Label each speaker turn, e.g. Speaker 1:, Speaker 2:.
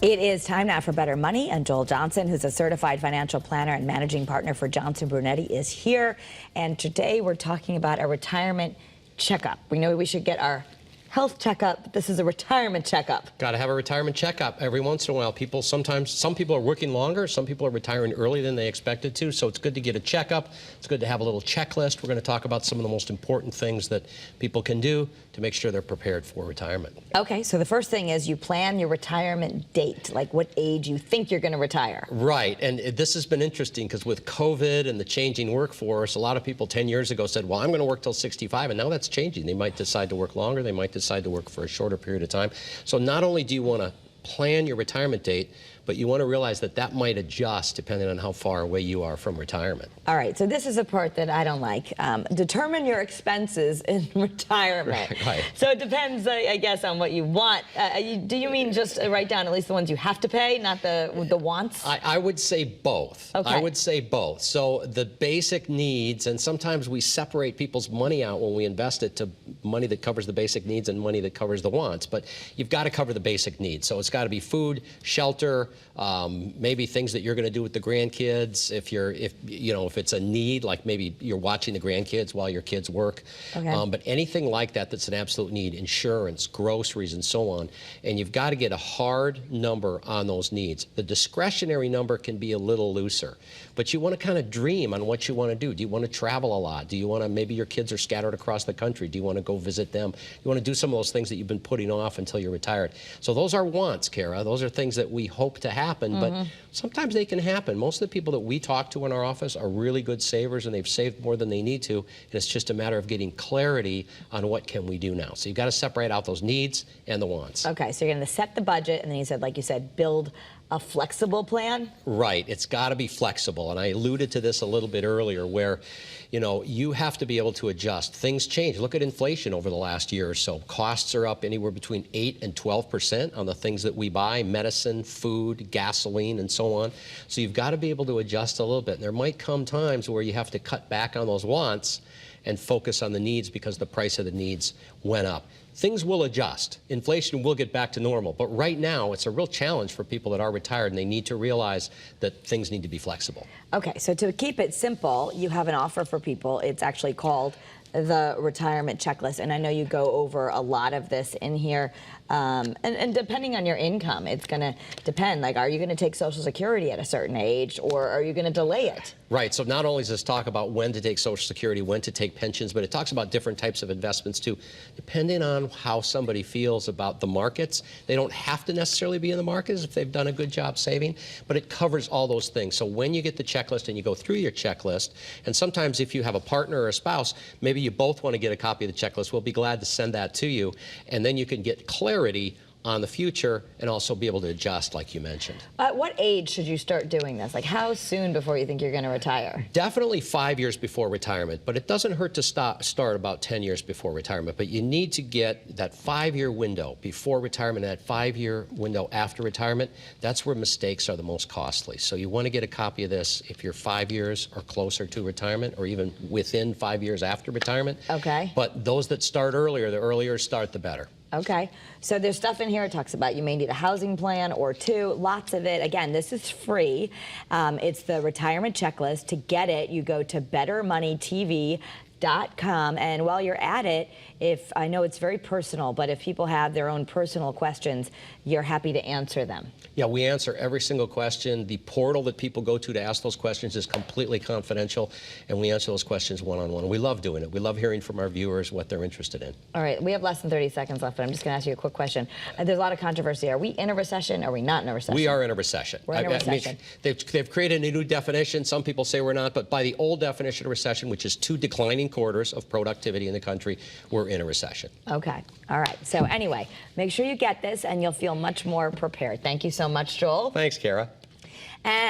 Speaker 1: It is time now for Better Money, and Joel Johnson, who's a certified financial planner and managing partner for Johnson Brunetti, is here. And today we're talking about a retirement checkup. We know we should get our health checkup. This is a retirement checkup.
Speaker 2: Got to have a retirement checkup every once in a while. Some people are working longer, some people are retiring earlier than they expected to, so it's good to get a checkup. It's good to have a little checklist. We're going to talk about some of the most important things that people can do to make sure they're prepared for retirement.
Speaker 1: Okay, so the first thing is you plan your retirement date, like what age you think you're going to retire.
Speaker 2: Right, and this has been interesting because with COVID and the changing workforce, a lot of people 10 years ago said, well, I'm going to work till 65, and now that's changing. They might decide to work longer, they might decide to work for a shorter period of time. So not only do you want to plan your retirement date, but you want to realize that that might adjust depending on how far away you are from retirement.
Speaker 1: All right, so this is a part that I don't like. Determine your expenses in retirement.
Speaker 2: Right.
Speaker 1: So it depends, I guess, on what you want. Do you mean just write down at least the ones you have to pay, not the wants?
Speaker 2: I would say both.
Speaker 1: Okay.
Speaker 2: I would say both. So the basic needs, and sometimes we separate people's money out when we invest it to money that covers the basic needs and money that covers the wants. But you've got to cover the basic needs. So it's got to be food, shelter, maybe things that you're going to do with the grandkids. If it's a need, like maybe you're watching the grandkids while your kids work.
Speaker 1: Okay.
Speaker 2: But anything like that that's an absolute need, insurance, groceries, and so on. And you've got to get a hard number on those needs. The discretionary number can be a little looser, but you want to kind of dream on what you want to do. Do you want to travel a lot? Do you want to, maybe your kids are scattered across the country. Do you want to go visit them? You want to do some of those things that you've been putting off until you're retired. So those are wants, Kara. Those are things that we hope to happen, but sometimes they can happen. Most of the people that we talk to in our office are really good savers, and they've saved more than they need to, and it's just a matter of getting clarity on what can we do now. So you've got to separate out those needs and the wants.
Speaker 1: Okay, so you're going to set the budget, and then you said, like you said, build a flexible plan?
Speaker 2: Right. It's got to be flexible. And I alluded to this a little bit earlier where, you have to be able to adjust. Things change. Look at inflation over the last year or so. Costs are up anywhere between 8 and 12% on the things that we buy, medicine, food, gasoline, and so on. So you've got to be able to adjust a little bit. And there might come times where you have to cut back on those wants and focus on the needs because the price of the needs went up. Things will adjust. Inflation will get back to normal. But right now, it's a real challenge for people that are retired, and they need to realize that things need to be flexible. Okay,
Speaker 1: so to keep it simple, you have an offer for people. It's actually called the retirement checklist, and I know you go over a lot of this in here. And depending on your income, it's going to depend. Like, are you going to take Social Security at a certain age, or are you going to delay it?
Speaker 2: Right. So not only does this talk about when to take Social Security, when to take pensions, but it talks about different types of investments too. Depending on how somebody feels about the markets, they don't have to necessarily be in the markets if they've done a good job saving, but it covers all those things. So when you get the checklist and you go through your checklist, and sometimes if you have a partner or a spouse, maybe you both want to get a copy of the checklist, we'll be glad to send that to you, and then you can get clarity on the future and also be able to adjust like you mentioned.
Speaker 1: At what age should you start doing this? Like, how soon before you think you're going to retire?
Speaker 2: Definitely 5 years before retirement, but it doesn't hurt to start about 10 years before retirement. But you need to get that 5-year window before retirement and that 5-year window after retirement. That's where mistakes are the most costly. So you want to get a copy of this if you're 5 years or closer to retirement, or even within 5 years after retirement.
Speaker 1: Okay.
Speaker 2: But those that start earlier, the earlier start, the better.
Speaker 1: Okay, so there's stuff in here it talks about you may need a housing plan or two, lots of it. Again, this is free. It's the retirement checklist. To get it, you go to bettermoneytv.com, and while you're at it, if I know it's very personal, but if people have their own personal questions, you're happy to answer them.
Speaker 2: Yeah, we answer every single question. The portal that people go to ask those questions is completely confidential, and we answer those questions one-on-one. We love doing it. We love hearing from our viewers what they're interested in.
Speaker 1: All right, we have less than 30 seconds left, but I'm just going to ask you a quick question. There's a lot of controversy. Are we in a recession? Are we not in a recession?
Speaker 2: We are in a recession.
Speaker 1: We're in a recession.
Speaker 2: I mean, they've created a new definition. Some people say we're not, but by the old definition of recession, which is 2 declining quarters of productivity in the country, we're in a recession.
Speaker 1: Okay. All right. So anyway, make sure you get this, and you'll feel much more prepared. Thank you so much, Joel.
Speaker 2: Thanks, Kara.
Speaker 1: And